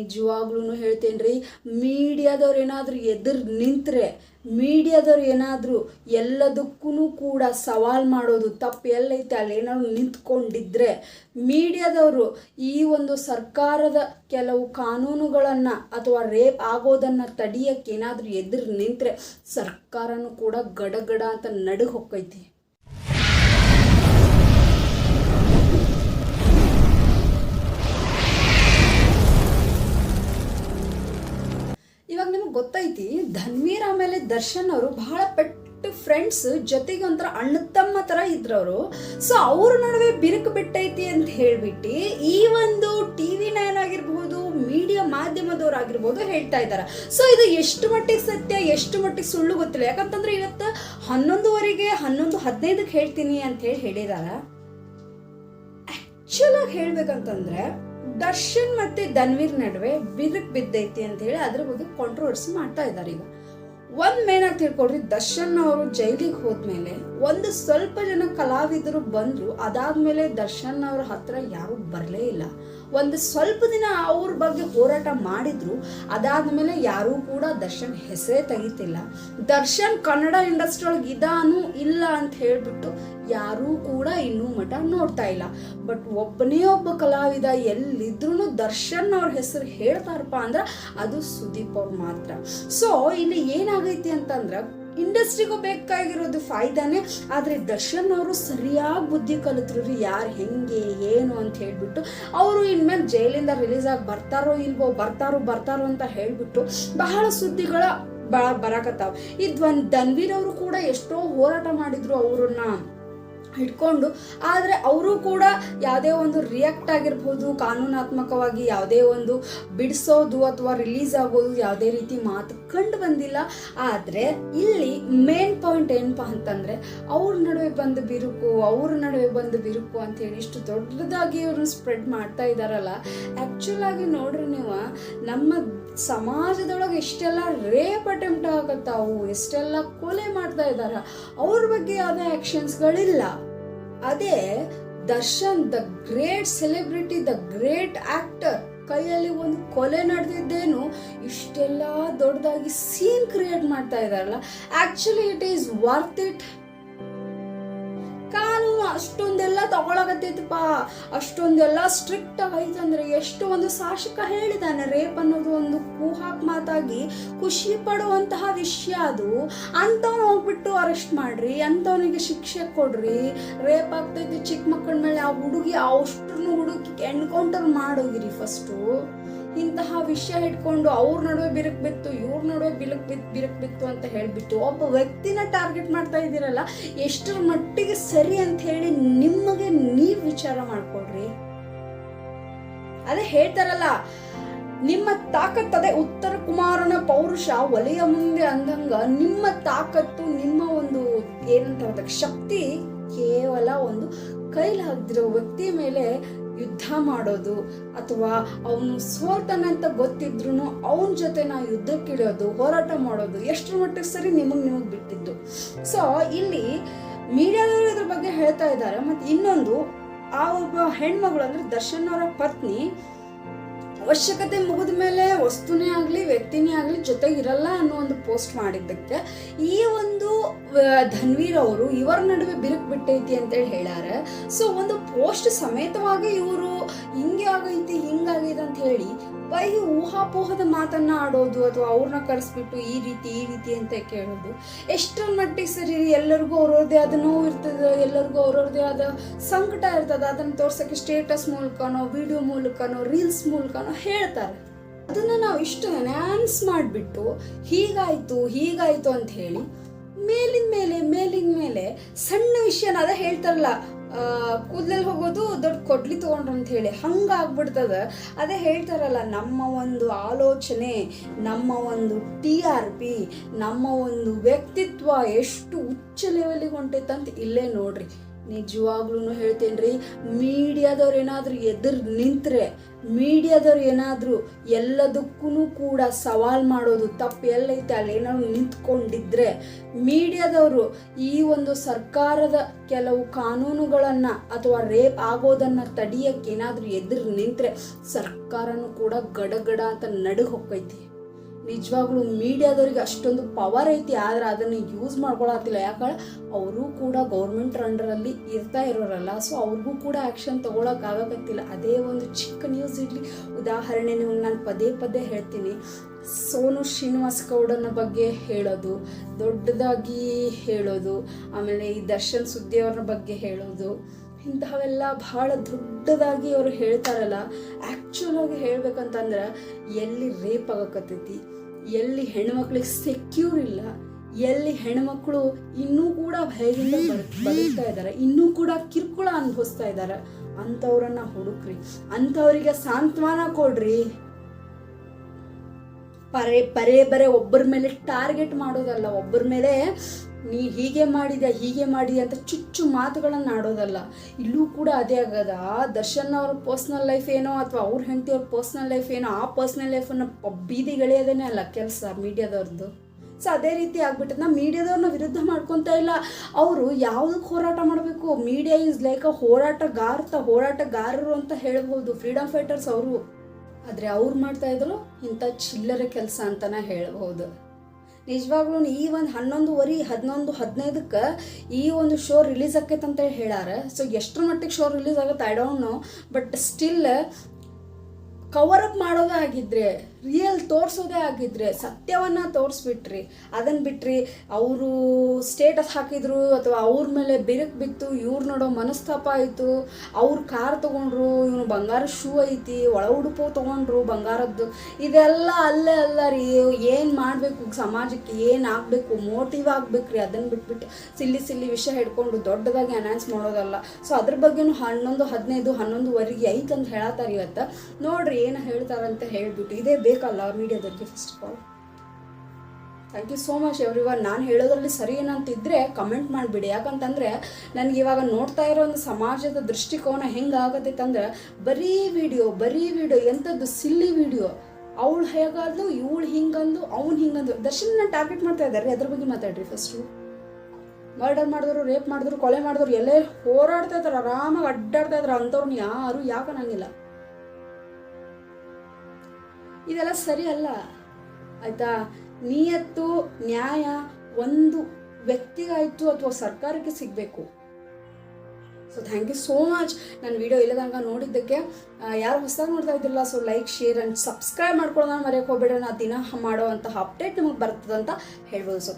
ನಿಜವಾಗ್ಲೂ ಹೇಳ್ತೇನ್ರಿ, ಮೀಡಿಯಾದವ್ರು ಏನಾದರೂ ಎದುರು ನಿಂತರೆ, ಮೀಡಿಯಾದವ್ರು ಏನಾದರೂ ಎಲ್ಲದಕ್ಕೂ ಕೂಡ ಸವಾಲು ಮಾಡೋದು ತಪ್ಪು ಎಲ್ಲೈತೆ ಅಲ್ಲಿ ಏನಾದ್ರು ನಿಂತ್ಕೊಂಡಿದ್ರೆ, ಮೀಡಿಯಾದವರು ಈ ಒಂದು ಸರ್ಕಾರದ ಕೆಲವು ಕಾನೂನುಗಳನ್ನು ಅಥವಾ ರೇಪ್ ಆಗೋದನ್ನು ತಡೆಯೋಕ್ಕೆ ಏನಾದರೂ ಎದುರು ನಿಂತರೆ ಸರ್ಕಾರನೂ ಕೂಡ ಗಡಗಡ ಅಂತ ನಡುಗೆ ಹೊಕ್ಕೈತಿ. ಇವಾಗ ನಿಮ್ಗೆ ಗೊತ್ತೈತಿ, ಧನ್ವೀರ್ ಆಮೇಲೆ ದರ್ಶನ್ ಅವರು ಬಹಳ ಪೆಟ್ಟು ಫ್ರೆಂಡ್ಸ್, ಜೊತೆಗೆ ಒಂಥರ ಅಣ್ಣ ತಮ್ಮ ಥರ ಇದ್ರವರು. ಸೊ ಅವ್ರ ನಡುವೆ ಬಿರುಕು ಬಿಟ್ಟೈತಿ ಅಂತ ಹೇಳ್ಬಿಟ್ಟು ಈ ಒಂದು TV9 ಆಗಿರ್ಬೋದು, ಮೀಡಿಯಾ ಮಾಧ್ಯಮದವ್ರಾಗಿರ್ಬೋದು ಹೇಳ್ತಾ ಇದ್ದಾರೆ. ಸೊ ಇದು ಎಷ್ಟು ಮಟ್ಟಿಗೆ ಸತ್ಯ, ಎಷ್ಟು ಮಟ್ಟಿಗೆ ಸುಳ್ಳು ಗೊತ್ತಿಲ್ಲ. ಯಾಕಂತಂದ್ರೆ ಇವತ್ತು 11:15ಕ್ಕೆ 11:15 ಹೇಳ್ತೀನಿ ಅಂತ ಹೇಳಿದಾರೆ. ಆಕ್ಚುಲ್ ಆಗಿ ಹೇಳ್ಬೇಕಂತಂದ್ರೆ ದರ್ಶನ್ ಮತ್ತೆ ಧನ್ವೀರ್ ನಡುವೆ ಬಿರುಕು ಬಿದ್ದೈತಿ ಅಂತ ಹೇಳಿ ಅದ್ರ ಬಗ್ಗೆ ಕಾಂಟ್ರವರ್ಸಿ ಮಾಡ್ತಾ ಇದ್ದಾರೆ. ಈಗ ಒಂದ್ ಮೇನ್ ಆಗಿ ತಿಳ್ಕೊಡ್ರಿ, ದರ್ಶನ್ ಅವರು ಜೈಲಿಗೆ ಹೋದ್ಮೇಲೆ ಒಂದು ಸ್ವಲ್ಪ ಜನ ಕಲಾವಿದರು ಬಂದ್ರು, ಅದಾದ್ಮೇಲೆ ದರ್ಶನ್ ಅವ್ರ ಹತ್ರ ಯಾರು ಬರಲೇ ಇಲ್ಲ. ಒಂದು ಸ್ವಲ್ಪ ದಿನ ಅವ್ರ ಬಗ್ಗೆ ಹೋರಾಟ ಮಾಡಿದ್ರು, ಅದಾದ್ಮೇಲೆ ಯಾರೂ ಕೂಡ ದರ್ಶನ್ ಹೆಸರೇ ತೆಗಿತಿಲ್ಲ. ದರ್ಶನ್ ಕನ್ನಡ ಇಂಡಸ್ಟ್ರಿ ಒಳಗೆ ಇದಾನು ಇಲ್ಲ ಅಂತ ಹೇಳ್ಬಿಟ್ಟು ಯಾರೂ ಕೂಡ ಇನ್ನೂ ಮಠ ನೋಡ್ತಾ ಇಲ್ಲ. ಬಟ್ ಒಬ್ಬನೇ ಒಬ್ಬ ಕಲಾವಿದ ಎಲ್ಲಿದ್ರು ದರ್ಶನ್ ಅವ್ರ ಹೆಸರು ಹೇಳ್ತಾರಪ್ಪ ಅಂದ್ರೆ ಅದು ಸುದೀಪ್ ಅವ್ರು ಮಾತ್ರ. ಸೊ ಇಲ್ಲಿ ಏನಾಗೈತಿ ಅಂತಂದ್ರೆ, ಇಂಡಸ್ಟ್ರಿಗೂ ಬೇಕಾಗಿರೋದು ಫಾಯ್ದಾನೆ, ಆದ್ರೆ ದರ್ಶನ್ ಅವರು ಸರಿಯಾಗಿ ಬುದ್ಧಿ ಕಲಿತ್ರು ರೀ, ಯಾರು ಹೆಂಗೆ ಏನು ಅಂತ ಹೇಳ್ಬಿಟ್ಟು. ಅವರು ಇನ್ಮೇಲೆ ಜೈಲಿಂದ ರಿಲೀಸ್ ಆಗಿ ಬರ್ತಾರೋ ಇಲ್ವೋ, ಬರ್ತಾರೋ ಅಂತ ಹೇಳ್ಬಿಟ್ಟು ಬಹಳ ಸುದ್ದಿಗಳ ಬರಾಕತ್ತಾವ. ಒಂದು ಧನ್ವೀರ್ ಅವರು ಕೂಡ ಎಷ್ಟೋ ಹೋರಾಟ ಮಾಡಿದ್ರು ಅವ್ರನ್ನ ಹಿಡ್ಕೊಂಡು, ಆದರೆ ಅವರು ಕೂಡ ಯಾವುದೇ ಒಂದು ರಿಯಾಕ್ಟ್ ಆಗಿರ್ಬೋದು, ಕಾನೂನಾತ್ಮಕವಾಗಿ ಯಾವುದೇ ಒಂದು ಬಿಡಿಸೋದು ಅಥವಾ ರಿಲೀಸ್ ಆಗೋದು ಯಾವುದೇ ರೀತಿ ಮಾತು ಕಂಡು ಬಂದಿಲ್ಲ. ಆದರೆ ಇಲ್ಲಿ ಮೇನ್ ಪಾಯಿಂಟ್ ಏನಪ್ಪಾ ಅಂತಂದರೆ, ಅವ್ರ ನಡುವೆ ಬಂದು ಬಿರುಕು ಅಂತೇಳಿ ಇಷ್ಟು ದೊಡ್ಡದಾಗಿ ಇವ್ರನ್ನ ಸ್ಪ್ರೆಡ್ ಮಾಡ್ತಾ ಇದ್ದಾರಲ್ಲ. ಆ್ಯಕ್ಚುಲ್ ಆಗಿ ನೋಡ್ರಿ ನೀವು, ನಮ್ಮ ಸಮಾಜದೊಳಗೆ ಎಷ್ಟೆಲ್ಲ ರೇಪ್ ಅಟೆಂಪ್ಟ್ ಆಗತ್ತಾವು, ಎಷ್ಟೆಲ್ಲ ಕೊಲೆ ಮಾಡ್ತಾ ಇದ್ದಾರೆ, ಅವ್ರ ಬಗ್ಗೆ ಯಾವುದೇ ಆ್ಯಕ್ಷನ್ಸ್ಗಳಿಲ್ಲ. ಅದೇ Darshan, the great celebrity, the great actor ಕೈಯಲ್ಲಿ ಒಂದು ಕೊಲೆ ನಡೆದಿದ್ದೇನು ಇಷ್ಟೆಲ್ಲ ದೊಡ್ಡದಾಗಿ ಸೀನ್ ಕ್ರಿಯೇಟ್ ಮಾಡ್ತಾ ಇದಾರಲ್ಲ. Actually it is worth it. ಕಾನೂನು ಅಷ್ಟೊಂದೆಲ್ಲ ತಗೊಳಕತ್ತೈತಪ್ಪ, ಅಷ್ಟೊಂದೆಲ್ಲ ಸ್ಟ್ರಿಕ್ಟ್ ಆಗೈತಂದ್ರೆ, ಎಷ್ಟು ಒಂದು ಶಾಸಕ ಹೇಳಿದಾನೆ ರೇಪ್ ಅನ್ನೋದು ಒಂದು ಕೂಹಾಕ್ ಮಾತಾಗಿ ಖುಷಿ ಪಡುವಂತಹ ವಿಷಯ ಅದು. ಅಂಥವ್ನು ಹೋಗ್ಬಿಟ್ಟು ಅರೆಸ್ಟ್ ಮಾಡ್ರಿ, ಅಂಥವನಿಗೆ ಶಿಕ್ಷೆ ಕೊಡ್ರಿ. ರೇಪ್ ಆಗ್ತೈತಿ ಚಿಕ್ಕ ಮಕ್ಕಳ ಮೇಲೆ, ಆ ಹುಡುಗಿ ಹುಡುಗಿ ಎನ್ಕೌಂಟರ್ ಮಾಡೋಗಿರಿ ಫಸ್ಟು. ಇಂತಹ ವಿಷಯ ಇಟ್ಕೊಂಡು ಅವ್ರ ನಡುವೆ ಬಿರುಕು ಬಿತ್ತು, ಇವ್ರ ನಡುವೆ ಬಿರುಕು ಬಿತ್ತು ಅಂತ ಹೇಳ್ಬಿಟ್ಟು ಒಬ್ಬ ವ್ಯಕ್ತಿನ ಟಾರ್ಗೆಟ್ ಮಾಡ್ತಾ ಇದ್ದೀರಲ್ಲ, ಎಷ್ಟರ ಮಟ್ಟಿಗೆ ಸರಿ ಅಂತ ಹೇಳಿ ನಿಮಗೆ ನೀವು ವಿಚಾರ ಮಾಡ್ಕೊಡ್ರಿ. ಅದೇ ಹೇಳ್ತಾರಲ್ಲ, ನಿಮ್ಮ ತಾಕತ್ತು, ಅದೇ ಉತ್ತರ ಕುಮಾರನ ಪೌರುಷ ಒಲೆಯ ಮುಂದೆ ಅಂದಂಗ, ನಿಮ್ಮ ತಾಕತ್ತು, ನಿಮ್ಮ ಒಂದು ಏನಂತ ಶಕ್ತಿ ಕೇವಲ ಒಂದು ಕೈಲಾಗದಿರೋ ವ್ಯಕ್ತಿ ಮೇಲೆ ಯುದ್ಧ ಮಾಡೋದು, ಅಥವಾ ಅವನು ಸೋಲ್ತಾನೆ ಅಂತ ಗೊತ್ತಿದ್ರು ಅವನ ಜೊತೆ ನಾವು ಯುದ್ಧಕ್ಕಿಳಿಯೋದು, ಹೋರಾಟ ಮಾಡೋದು ಎಷ್ಟರ ಮಟ್ಟಿಗೆ ಸರಿ ನಿಮಗೆ ಬಿಟ್ಟಿದ್ದು. ಸೊ ಇಲ್ಲಿ ಮೀಡಿಯಾದವರು ಇದ್ರ ಬಗ್ಗೆ ಹೇಳ್ತಾ ಇದ್ದಾರೆ. ಮತ್ತು ಇನ್ನೊಂದು, ಆ ಒಬ್ಬ ಹೆಣ್ಮಗಳು ಅಂದ್ರೆ ದರ್ಶನ್ ಅವರ ಪತ್ನಿ ಅವಶ್ಯಕತೆ ಮುಗಿದ ಮೇಲೆ ವಸ್ತುನೇ ಆಗಲಿ ವ್ಯಕ್ತಿನೇ ಆಗಲಿ ಜೊತೆಗಿರಲ್ಲ ಅನ್ನೋ ಒಂದು ಪೋಸ್ಟ್ ಮಾಡಿದ್ದಕ್ಕೆ ಈ ಒಂದು ಧನ್ವೀರ್ ಅವರು ಇವರ ನಡುವೆ ಬಿರುಕು ಬಿಟ್ಟೈತಿ ಅಂತೇಳಿ ಹೇಳ್ಯಾರ. ಸೊ ಒಂದು ಪೋಸ್ಟ್ ಸಮೇತವಾಗಿ ಇವರು ಹಿಂಗಾಗೈತಿ ಅಂತ ಹೇಳಿ ಬೈ ಊಹಾಪೋಹದ ಮಾತನ್ನ ಆಡೋದು, ಅಥವಾ ಅವ್ರನ್ನ ಕರೆಸ್ಬಿಟ್ಟು ಈ ರೀತಿ ಅಂತ ಕೇಳೋದು ಎಷ್ಟರ ಮಟ್ಟಿಗೆ ಸರಿ. ಎಲ್ಲರಿಗೂ ಅವ್ರವ್ರದೇ ಆದ ನೋವು ಇರ್ತದೆ, ಎಲ್ಲರಿಗೂ ಅವ್ರವ್ರದೇ ಆದ ಸಂಕಟ ಇರ್ತದೆ. ಅದನ್ನ ತೋರ್ಸಕ್ಕೆ ಸ್ಟೇಟಸ್ ಮೂಲಕನೋ, ವಿಡಿಯೋ ಮೂಲಕನೋ, ರೀಲ್ಸ್ ಮೂಲಕನೋ ಹೇಳ್ತಾರೆ. ಅದನ್ನ ನಾವು ಇಷ್ಟು ಎನ್ಹಾನ್ಸ್ ಮಾಡಿಬಿಟ್ಟು ಹೀಗಾಯ್ತು ಅಂತ ಹೇಳಿ ಮೇಲಿನ ಮೇಲೆ ಸಣ್ಣ ವಿಷಯನ, ಅದೇ ಹೇಳ್ತಾರಲ್ಲ, ಕೂದಲಲ್ಲಿ ಹೋಗೋದು ದೊಡ್ಡ ಕೊಡ್ಲಿ ತಗೊಂಡ್ರು ಅಂತ ಹೇಳಿ ಹಂಗಾಗ್ಬಿಡ್ತದ. ಅದೇ ಹೇಳ್ತಾರಲ್ಲ, ನಮ್ಮ ಒಂದು ಆಲೋಚನೆ, ನಮ್ಮ ಒಂದು TRP, ನಮ್ಮ ಒಂದು ವ್ಯಕ್ತಿತ್ವ ಎಷ್ಟು ಉಚ್ಚ ಲೆವೆಲಿಗೆ ಹೊಂಟೈತಂತ ಇಲ್ಲೇ ನೋಡ್ರಿ. ನಿಜವಾಗ್ಲೂ ಹೇಳ್ತೇನೆ ರೀ, ಮೀಡಿಯಾದವ್ರು ಏನಾದರೂ ಎದುರು ನಿಂತರೆ, ಮೀಡಿಯಾದವ್ರು ಏನಾದರೂ ಎಲ್ಲದಕ್ಕೂ ಕೂಡ ಸವಾಲು ಮಾಡೋದು ತಪ್ಪು ಎಲ್ಲೈತೆ ಅಲ್ಲಿ ಏನಾದ್ರು ನಿಂತ್ಕೊಂಡಿದ್ರೆ, ಮೀಡಿಯಾದವರು ಈ ಒಂದು ಸರ್ಕಾರದ ಕೆಲವು ಕಾನೂನುಗಳನ್ನು ಅಥವಾ ರೇಪ್ ಆಗೋದನ್ನು ತಡಿಯಕ್ಕೆ ಏನಾದರೂ ಎದುರು ನಿಂತರೆ ಸರ್ಕಾರನೂ ಕೂಡ ಗಡಗಡ ಅಂತ ನಡುಗ್ ಹೋಗ್ತೈತಿ. ನಿಜವಾಗ್ಲೂ ಮೀಡಿಯಾದವ್ರಿಗೆ ಅಷ್ಟೊಂದು ಪವರ್ ಐತಿ, ಆದರೆ ಅದನ್ನು ಯೂಸ್ ಮಾಡ್ಕೊಳತ್ತಿಲ್ಲ. ಯಾಕಂದ್ರೆ ಅವರು ಕೂಡ ಗೌರ್ಮೆಂಟ್ ಅಂಡರಲ್ಲಿ ಇರ್ತಾ ಇರೋರಲ್ಲ, ಸೊ ಅವ್ರಿಗೂ ಕೂಡ ಆ್ಯಕ್ಷನ್ ತೊಗೊಳಕ್ಕಾಗತ್ತಿಲ್ಲ. ಅದೇ ಒಂದು ಚಿಕ್ಕ ನ್ಯೂಸ್ ಇರಲಿ, ಉದಾಹರಣೆ ನಿಮಗೆ ನಾನು ಪದೇ ಪದೇ ಹೇಳ್ತೀನಿ. ಸೋನು ಶ್ರೀನಿವಾಸ್ ಗೌಡನ ಬಗ್ಗೆ ಹೇಳೋದು, ದೊಡ್ಡದಾಗಿ ಹೇಳೋದು, ಆಮೇಲೆ ಈ ದರ್ಶನ್ ಸುದ್ದಿಯವ್ರ ಬಗ್ಗೆ ಹೇಳೋದು, ಇಂತಹವೆಲ್ಲ ಭಾಳ ದೊಡ್ಡದಾಗಿ ಅವರು ಹೇಳ್ತಾರಲ್ಲ. ಆ್ಯಕ್ಚುಲಾಗಿ ಹೇಳ್ಬೇಕಂತಂದ್ರೆ ಎಲ್ಲಿ ರೇಪ್ ಆಗಕತ್ತೈತಿ, ಎಲ್ಲಿ ಹೆಣ್ಮಕ್ಳಿಗೆ ಸೆಕ್ಯೂರ್ ಇಲ್ಲ, ಎಲ್ಲಿ ಹೆಣ್ಮಕ್ಳು ಇನ್ನೂ ಕೂಡ ಭಯದಿಂದ ಬದುಕ್ತಾ ಇದ್ದಾರೆ, ಇನ್ನೂ ಕೂಡ ಕಿರುಕುಳ ಅನುಭವಿಸ್ತಾ ಇದ್ದಾರೆ, ಅಂಥವ್ರನ್ನ ಹುಡುಕ್ರಿ, ಅಂಥವ್ರಿಗೆ ಸಾಂತ್ವನ ಕೊಡ್ರಿ. ಬರೇ ಒಬ್ಬರ ಮೇಲೆ ಟಾರ್ಗೆಟ್ ಮಾಡೋದಲ್ಲ, ಒಬ್ಬರ ಮೇಲೆ ನೀ ಹೀಗೆ ಮಾಡಿದೆ ಅಂತ ಚುಚ್ಚು ಮಾತುಗಳನ್ನು ಆಡೋದಲ್ಲ. ಇಲ್ಲೂ ಕೂಡ ಅದೇ ಆಗದ. ದರ್ಶನ್ ಅವ್ರ ಪರ್ಸ್ನಲ್ ಲೈಫ್ ಏನೋ ಅಥವಾ ಅವ್ರ ಹೆಂಡತಿ ಅವ್ರ ಪರ್ಸ್ನಲ್ ಲೈಫ್ ಏನೋ, ಆ ಪರ್ಸ್ನಲ್ ಲೈಫನ್ನು ಬೀದಿಗೆಳೆಯೋದೇ ಅಲ್ಲ ಕೆಲಸ ಮೀಡಿಯಾದವ್ರದ್ದು. ಸೊ ಅದೇ ರೀತಿ ಆಗ್ಬಿಟ್ಟದ. ನಾವು ಮೀಡಿಯಾದವ್ರನ್ನ ವಿರುದ್ಧ ಮಾಡ್ಕೊತಾ ಇಲ್ಲ. ಅವರು ಯಾವುದಕ್ಕೆ ಹೋರಾಟ ಮಾಡಬೇಕು, ಮೀಡಿಯಾ ಈಸ್ ಲೈಕ್ ಅ ಹೋರಾಟಗಾರರು ಅಂತ ಹೇಳ್ಬೋದು, ಫ್ರೀಡಮ್ ಫೈಟರ್ಸ್ ಅವರು. ಆದರೆ ಅವ್ರು ಮಾಡ್ತಾ ಇದ್ರು ಇಂಥ ಚಿಲ್ಲರೆ ಕೆಲಸ ಅಂತಲೇ ಹೇಳ್ಬೋದು. ನಿಜವಾಗ್ಲೂ ಈ ಒಂದು 11:15 ಈ ಒಂದು ಶೋ ರಿಲೀಸ್ ಆಕೈತೆ ಅಂತ ಹೇಳಾರ. ಸೊ ಎಷ್ಟರ ಮಟ್ಟಿಗೆ ಶೋ ರಿಲೀಸ್ ಆಗುತ್ತೆ I don't know, but still cover-up ಮಾಡೋದೇ ಆಗಿದ್ರೆ, ರಿಯಲ್ ತೋರಿಸೋದೇ ಆಗಿದ್ರೆ, ಸತ್ಯವನ್ನು ತೋರಿಸ್ಬಿಟ್ರಿ. ಅದನ್ನು ಬಿಟ್ರಿ ಅವರು ಸ್ಟೇಟಸ್ ಹಾಕಿದ್ರು ಅಥವಾ ಅವ್ರ ಮೇಲೆ ಬಿರುಕು ಬಿತ್ತು, ಇವ್ರು ನೋಡೋ ಮನಸ್ತಾಪ ಆಯಿತು, ಅವ್ರು ಕಾರ್ ತೊಗೊಂಡ್ರು, ಇವನು ಬಂಗಾರ ಶೂ ಐತಿ, ಒಳ ಉಡುಪು ತೊಗೊಂಡ್ರು ಬಂಗಾರದ್ದು, ಇದೆಲ್ಲ ಅಲ್ಲೇ ಅಲ್ಲ ರೀ. ಏನು ಮಾಡಬೇಕು, ಸಮಾಜಕ್ಕೆ ಏನು ಆಗಬೇಕು, ಮೋಟಿವ್ ಆಗಬೇಕ್ರಿ. ಅದನ್ನು ಬಿಟ್ಬಿಟ್ಟು ಸಿಲ್ಲಿ ವಿಷಯ ಹಿಡ್ಕೊಂಡು ದೊಡ್ಡದಾಗಿ ಅನೌನ್ಸ್ ಮಾಡೋದಲ್ಲ. ಸೊ ಅದ್ರ ಬಗ್ಗೆನೂ 11:15 11:15 ಐತೆ ಅಂತ ಹೇಳತ್ತಾರೆ ಇವತ್ತು. ನೋಡ್ರಿ ಏನು ಹೇಳ್ತಾರಂತ ಹೇಳ್ಬಿಟ್ಟು, ಇದೇ ಬೇಕಲ್ಲ ಮೀಡಿಯಾದವ್ರಿಗೆ. First of all thank you so much everyone. ನಾನು ಹೇಳೋದ್ರಲ್ಲಿ ಸರಿ ಏನಂತಿದ್ರೆ ಕಮೆಂಟ್ ಮಾಡಿಬಿಡಿ. ಯಾಕಂತಂದರೆ ನನಗೆ ಇವಾಗ ನೋಡ್ತಾ ಇರೋ ಒಂದು ಸಮಾಜದ ದೃಷ್ಟಿಕೋನ ಹೆಂಗಾಗತ್ತೈತೆ ಅಂದ್ರೆ ಬರೀ ವಿಡಿಯೋ ಎಂಥದ್ದು ಸಿಲ್ಲಿ ವಿಡಿಯೋ. ಅವಳು ಹೇಗಾದ್ಲು, ಇವಳು ಹಿಂಗಂದು, ಅವ್ನು ಹಿಂಗಂದು. ದರ್ಶನ ಟಾರ್ಗೆಟ್ ಮಾಡ್ತಾ ಇದ್ದಾರೆ, ಅದ್ರ ಬಗ್ಗೆ ಮಾತಾಡ್ರಿ. ಫಸ್ಟು ಮರ್ಡರ್ ಮಾಡಿದ್ರು, ರೇಪ್ ಮಾಡಿದ್ರು, ಕೊಲೆ ಮಾಡಿದ್ರು, ಎಲ್ಲೇ ಹೋರಾಡ್ತಾ ಇದ್ದಾರೆ, ಆರಾಮಾಗಿ ಅಡ್ಡಾಡ್ತಾ ಇದ್ದಾರೆ. ಅಂಥವ್ರನ್ನ ಯಾರು ಯಾಕನ್ನಂಗಿಲ್ಲ. ಇದೆಲ್ಲ ಸರಿ ಅಲ್ಲ ಆಯಿತಾ. ನಿಯತ್ತು ನ್ಯಾಯ ಒಂದು ವ್ಯಕ್ತಿಗಾಯಿತು ಅಥವಾ ಸರ್ಕಾರಕ್ಕೆ ಸಿಗಬೇಕು. So thank you so much ನನ್ನ ವಿಡಿಯೋ ಇಲ್ಲದಂಗೆ ನೋಡಿದ್ದಕ್ಕೆ. ಯಾರು ಹೊಸದಾಗಿ ನೋಡ್ತಾ ಇದ್ದಿಲ್ಲ, so like share and subscribe ಮಾಡ್ಕೊಳ್ಳೋದನ್ನ ಮರೆಯೋಕೆ ಹೋಗ್ಬೇಡ. ನಾನು ದಿನ ಮಾಡೋ ಅಂತಹ ಅಪ್ಡೇಟ್ ನಿಮಗೆ ಬರ್ತದಂತ ಹೇಳ್ಬೋದು. ಸೊ